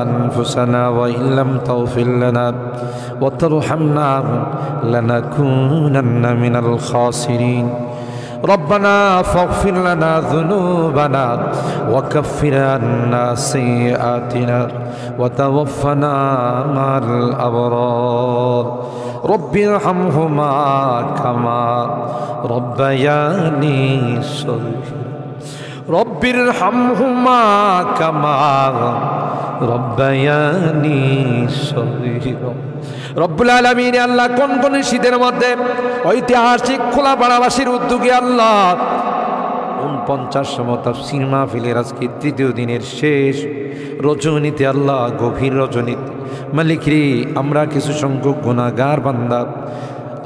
أنفسنا وإن لم تغفر لنا وترحمنا لنكونن من الخاسرين ربنا فاغفر لنا ذنوبنا وكفر عنا سيئاتنا وتوفنا مع الأبرار رب ارحمهما كما ربياني صغيرا رب ارحمهما كما ربياني صغيرا রব্বুল আলামিন আল্লাহ কোন কোন শীতের মধ্যে ঐতিহাসিক খোলাপাড়াবাসীর উদ্যোগে আল্লাহ 49তম তাফসীর মাহফিলের আজকে তৃতীয় দিনের শেষ রজনীতে আল্লাহ গভীর রজনীতে মালিক রে আমরা কিছু সংখ্যক গুনাহগার বান্দা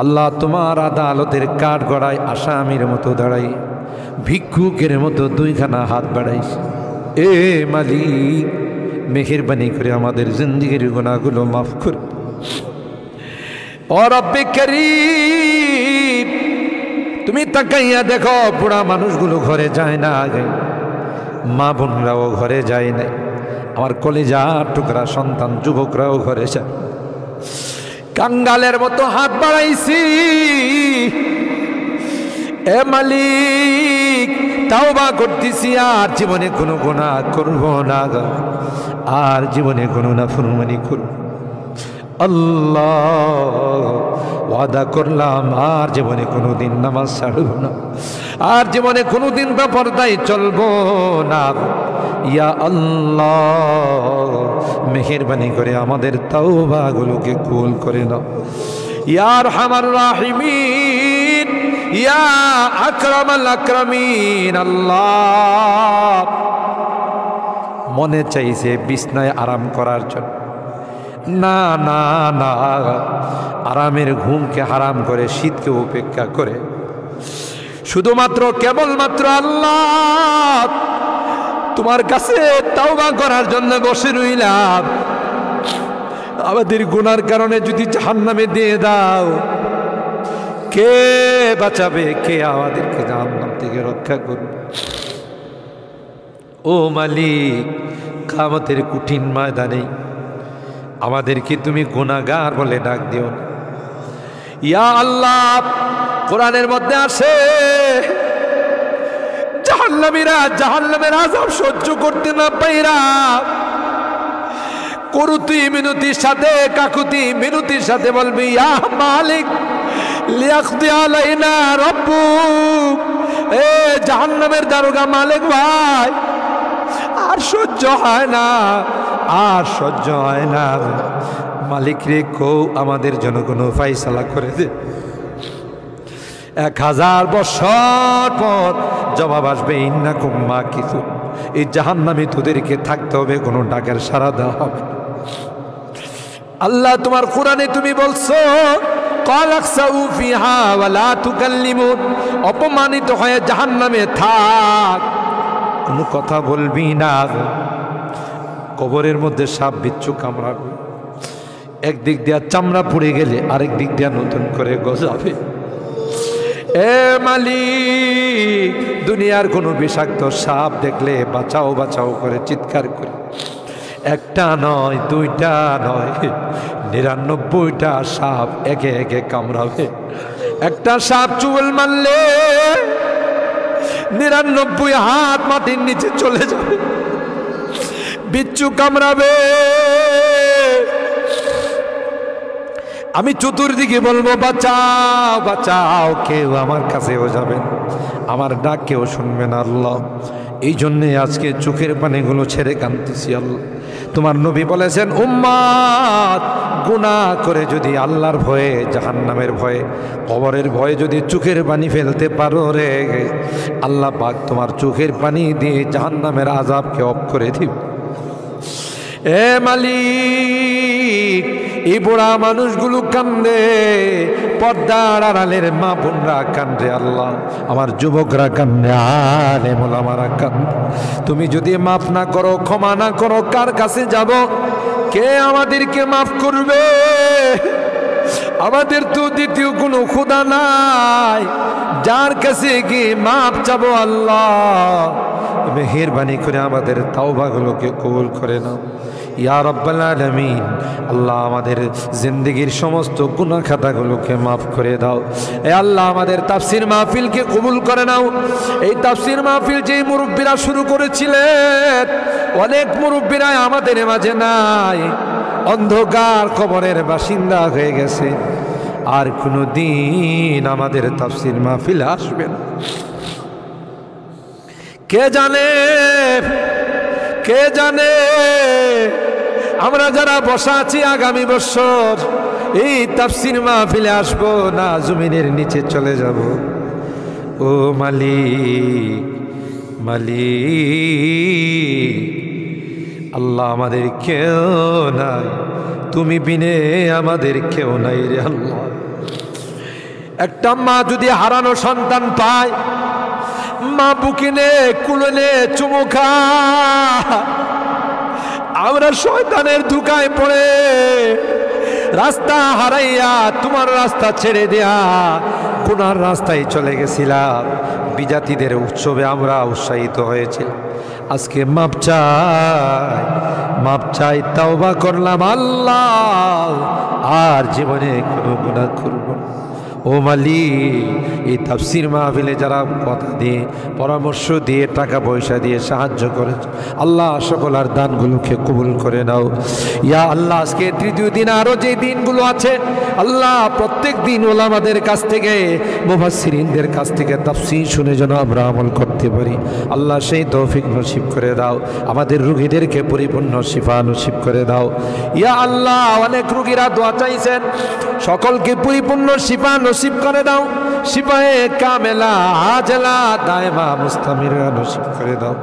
আল্লাহ তোমার আদালতের কাঠ গড়ায় আসামির মতো দাঁড়াই ভিক্ষুকের মতো দুইখানা হাত বাড়াইছি এ মালিক মেহেরবানি করে আমাদের জিন্দেগির গুনাহগুলো মাফ কর ও রব্বে করিম তুমি তাকাইয়া দেখো বুড়া মানুষগুলো ঘরে যায় না আগে মা বোনরাও ঘরে যায় না আমার কলিজা টুকরা সন্তান যুবকরাও ঘরে যায় কাঙ্গালের মতো হাত বাড়াইছি এ মালিক তাওবা করতেছি আর জীবনে কোনো গুনাহ করব না আর জীবনে কোনো নাফরমানি করব আল্লাহ ওয়াদা করলাম আর জীবনে কোনোদিন নামাজ ছাড়ব না আর জীবনে কোনোদিন বেপরদায় চলবো না ইয়া আল্লাহ মেহেরবানি করে আমাদের তাওবাগুলোকে কবুল করে নাও ইয়া আরহামার রাহিমিন ইয়া আকরামাল আকরামিন আল্লাহ মনে চাইছে বিছনায় আরাম করার জন্য না না না আরামের ঘুমকে হারাম করে শীতকে উপেক্ষা করে শুধুমাত্র কেবলমাত্র আল্লাহ তোমার কাছে তাওবা করার জন্য বসে রইলাম আমাদের গুনার কারণে যদি জাহান্নামে দিয়ে দাও কে বাঁচাবে কে আমাদেরকে জাহান্নাম থেকে রক্ষা করবে ও মালিক কিয়ামতের কঠিন ময়দানে আমাদেরকে তুমি গুনাহগার বলে ডাক দিও না ইয়া আল্লাহ কোরআনের মধ্যে আছে জাহান্নামীরা জাহান্নামের আযাব সহ্য করতে না পাইরা করুতি মিনতির সাথে কাকুতি মিনতির সাথে বলবি ইয়া মালিক লিয়াকদি আলাইনা রাব্বুক এ জাহান্নামের দারোগা মালিক ভাই আর সহ্য হয় না আর সহ্য হয় না মালিক রে কো আমাদের জন্য কোনো ফায়সালা করে দে 1000 বছর পর জবাব আসবে ইন্নাকুম মাকিসুন এই জাহান্নামে তোদেরকে থাকতে হবে কোনো ডাকের সাড়া দেওয়া হবে আল্লাহ তোমার কোরআনে তুমি বলছো কালাকসাউ ফিহা ওয়ালা তুকাল্লিমুন অপমানিত হয়ে জাহান্নামে থাক কোনো কথা বলবি না কবরের মধ্যে সাপ বিচ্ছু কামড়াবে একদিক দিয়া চামড়া পুড়ে গেলে আরেক দিক দিয়া নতুন করে গজাবে এ মালিক দুনিয়ার কোনো বিষাক্ত সাপ দেখলে বাঁচাও বাঁচাও করে চিৎকার করে একটা নয় দুইটা নয় 99টা সাপ একে একে কামড়াবে একটা সাপ চুল মারলে 99 হাত মাটির নিচে চলে যাবে বিচ্ছু কামড়াবে আমি চতুর্দিকে বলবো বাঁচাও বাঁচাও কেউ আমার কাছেও যাবেন আমার ডাক কেউ শুনবে না আল্লাহ এই জন্যে আজকে চোখের পানিগুলো ছেড়ে কাঁদতেছি আল্লাহ তোমার নবী বলেছেন উম্মাত গুনাহ করে যদি আল্লাহর ভয়ে জাহান্নামের ভয়ে কবরের ভয়ে যদি চোখের পানি ফেলতে পারো রে আল্লাহ পাক তোমার চোখের পানি দিয়ে জাহান্নামের আযাবকে অফ করে দিবে এ মালিক এই বুড়া মানুষগুলো কান্দে পর্দার আড়ালের মা বোনরা কান্দে আল্লাহ আমার যুবকরা কান্দে আলেম ওলামারা কান্দে তুমি যদি মাফ না করো ক্ষমা না করো কার কাছে যাব কে আমাদেরকে মাফ করবে আমাদের তো দ্বিতীয় কোনো খোদা নাই যার কাছে গিয়ে মাফ চাবো আল্লাহ মেহেরবানি করে আমাদের তাওবাগুলোকে কবুল করে নাও ইয়া রাব্বাল আলামিন। আল্লাহ আমাদের জিন্দেগির সমস্ত গুনাহ খাতাগুলোকে মাফ করে দাও। এ আল্লাহ আমাদের তাফসীর মাহফিলকে কবুল করে নাও। এই তাফসীর মাহফিল যে মুরব্বীরা শুরু করেছিলেন, অনেক মুরব্বীরা আমাদের মাঝে নাই, অন্ধকার কবরের বাসিন্দা হয়ে গেছে, আর কোনো দিন আমাদের তাফসীর মাহফিল আসবে না। কে জানে, কে জানে আমরা যারা বসা আছি আগামী বছর এই তাফসীর মাহফিলে আসবো না জমিনের নিচে চলে যাব। ও মালিক, মালিক আল্লাহ আমাদের কেউ নাই, তুমি বিনে আমাদের কেউ নাই রে আল্লাহ। একটা মা যদি হারানো সন্তান পায়, মা বুকে নে কুলে নে চুমু খায়, আমরা শয়তানের ধোঁকায় পড়ে রাস্তা হারাইয়া তোমার রাস্তা ছেড়ে দেয়া গুনার রাস্তায় চলে গেছিলাম। বিজাতিদের উৎসবে আমরা উৎসাহিত হয়েছিল, আজকে মাপ চাই, মাপ চাই, তাওবা করলাম আল্লাহ, আর জীবনে কোনো গুনাহ করব না। ও মালিক, এই তাফসীর মাহফিলে যারা কথা দিয়ে, পরামর্শ দিয়ে, টাকা পয়সা দিয়ে সাহায্য করেছে, আল্লাহ সকলের দানগুলোকে কবুল করে নাও ইয়া আল্লাহ। আজকে তৃতীয় দিন, আরও যে দিনগুলো আছে আল্লাহ, প্রত্যেক দিন ওলামাদের কাছ থেকে, মুফাসসিরিনদের কাছ থেকে তাফসীর শুনে যেন আমরা আমল করতে পারি, আল্লাহ সেই তৌফিক নসিব করে দাও। আমাদের রোগীদেরকে পরিপূর্ণ শিফা নসিব করে দাও ইয়া আল্লাহ। অনেক রোগীরা দোয়া চাইছেন, সকলকে পরিপূর্ণ শিফা নসিব করে দাও, শিফায়ে কামেলা আজলা দায়মা মুস্তামিরা নসিব করে দাও।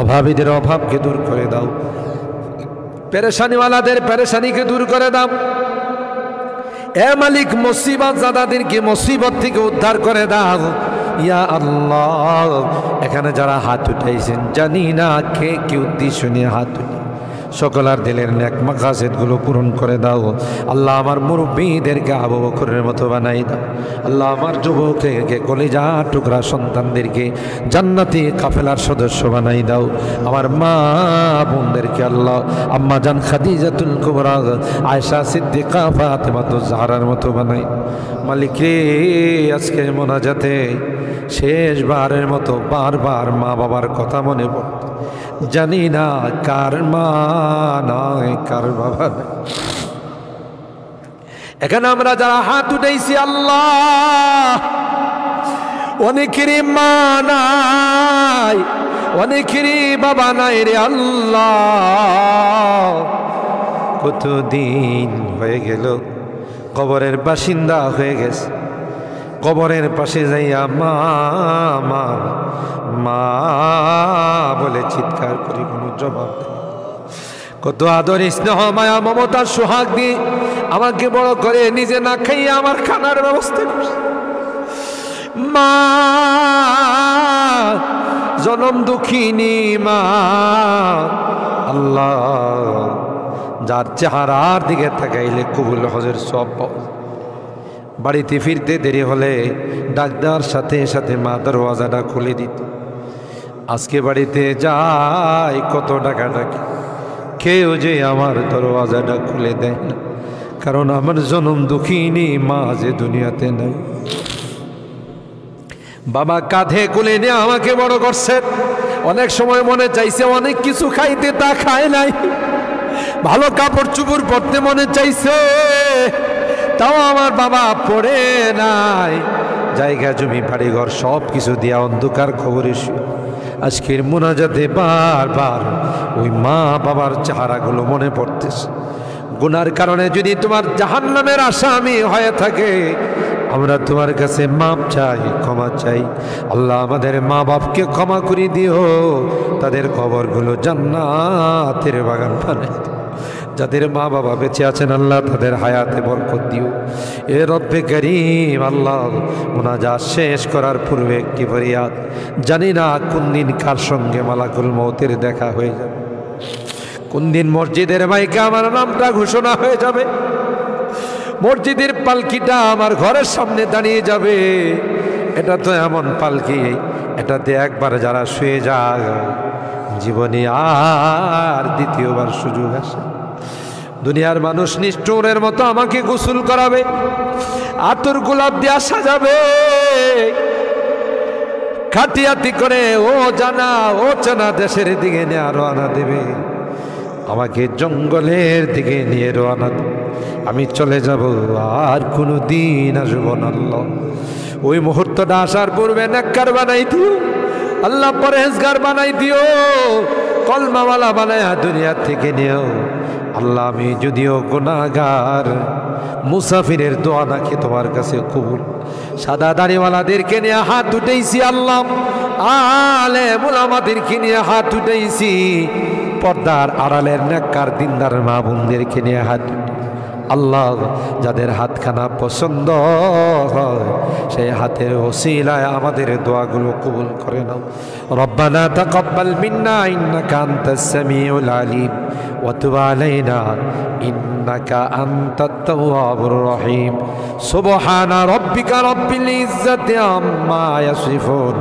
অভাবীদের অভাবকে দূর করে দাও, পেরেশানিওয়ালাদের পেরেশানিকে দূর করে দাও। এ মালিক, মুসিবত জাদাদেরকে মুসিবত থেকে উদ্ধার করে দাও ইয়া আল্লাহ। এখানে যারা হাত উঠাইছেন, জানি না কে কি উদ্দেশ্য নিয়ে হাত উঠে, সকলার দিলের নেক মাকাসিদগুলো পূরণ করে দাও আল্লাহ। আমার মুরব্বীদেরকে আবু বকরের মতো বানাই দাও আল্লাহ। আমার যুবককে, কলিজা টুকরা সন্তানদেরকে জান্নাতি কাফেলার সদস্য বানাই দাও। আমার মা বোনদেরকে আল্লাহ, আম্মা জান খাদিজাতুল কুবরা, আয়েশা সিদ্দিকা, ফাতেমাতুজ জাহরার মতো বানাই। মালিক রে, আজকে মোনাজাতে শেষবারের মতো বারবার মা বাবার কথা মনে পড়ে, জানি না কার মা নয়, কার বাবা নয়। এখানে আমরা যারা হাত উঠাইছি আল্লাহ, অনেকেরই মা নাই, অনেকেরই বাবা নাই রে আল্লাহ। কতদিন হয়ে গেল কবরের বাসিন্দা হয়ে গেছে, কবরের পাশে যাইয়া মা মা মা বলে চিৎকার করি, কোনো জবাব দেয়। কত আদর স্নেহ মায়া মমতার সোহাগ দিয়ে আমাকে বড় করে, নিজে না খাইয়া আমার খানার ব্যবস্থা করছে। মা জনম দুঃখিনী মা আল্লাহ, যার চেহারার দিকে তাকাইলে কবুল হজের সব পাওয়া। বাড়িতে ফিরতে দেরি হলে ডাক্তার সাথে সাথে মা দরওয়াজাটা খুলে দিত। আজকে বাড়িতে যাই কত টাকা ডাকি, কেউ যে আমার দরওয়াজাটা খুলে দেয় না, কারণ আমার জনম দুঃখিনী মা যে দুনিয়াতে নাই। বাবা কাঁধে কোলে নিয়ে আমাকে বড় করছে, অনেক সময় মনে চাইছে অনেক কিছু খাইতে, তা খায় নাই। ভালো কাপড় চুপড় পরতে মনে চাইছে, তাও আমার বাবা পড়ে নাই। জায়গা জমি বাড়িঘর সব কিছু দিয়া অন্ধকার খবরে আজকের মোনাজাতে বারবার ওই মা বাবার চেহারাগুলো মনে পড়তেছে। গুনার কারণে যদি তোমার জাহান্নামের আসামি হয়ে থাকে, আমরা তোমার কাছে মাপ চাই, ক্ষমা চাই আল্লাহ। আমাদের মা বাপকে ক্ষমা করে দিও, তাদের কবরগুলো জান্নাতের বাগান বানাই দিও। যাদের মা বাবা বেঁচে আছেন আল্লাহ, তাদের হায়াতে বরকত দিও। এ রব্বে করিম আল্লাহ, মুনাজাত শেষ করার পূর্বে একটি ফরিয়াদ, জানি না কোন দিন কার সঙ্গে মালাকুল মৌতের দেখা হয়ে যাবে, কোন দিন মসজিদের মাইকে আমার নামটা ঘোষণা হয়ে যাবে, মসজিদের পালকিটা আমার ঘরের সামনে দাঁড়িয়ে যাবে। এটা তো এমন পালকি, এটা কবরটাতে একবার যারা শুয়ে যায় জীবনে আর দ্বিতীয়বার সুযোগ আসে। দুনিয়ার মানুষ নিষ্ঠুরের মতো আমাকে গোসল করাবে, আতর গোলাপ দিয়া সাজাবে, খাটিয়াতি করে ও জানা ও চেনা দেশের দিকে নিয়ে রওনা দেবে, আমাকে জঙ্গলের দিকে নিয়ে রওনা দেবে। আমি চলে যাব, আর কোনো দিন আসবো না। আল্লাহ ওই মুহূর্তটা আসার পূর্বে নেককার বানাই দিও আল্লাহ, পরহেজগার বানাই দিও, কলমাওয়ালা বানায়া দুনিয়া থেকে নিও আল্লাহ। আমি যদিও গুনাহগার, মুসাফিরের দোয়া নাকি তোমার কাছে কবুল। সাদা দাড়িওয়ালাদেরকে নিয়ে হাত উঠেছি আল্লাহ, আলেম উলামাদেরকে নিয়ে হাত উঠেছি, পর্দার আড়ালের নেককার দিনদার মা বোনদেরকে নিয়ে হাত আল্লাহ। যাদের হাতখানা পছন্দ হয় সেই হাতের ওসিলায় আমাদের দোয়াগুলো কবুল করে নাও। রব্বানা তাকাব্বাল মিন্না ইন্নাকা আনতাস সামিউল আলিম ওয়া তুব আলাইনা ইন্নাকা আনতাত তাওয়াবুর রহিম। সুবহানা রাব্বিকা রাব্বিল ইজ্জাতি আম্মা ইয়াসিফুন।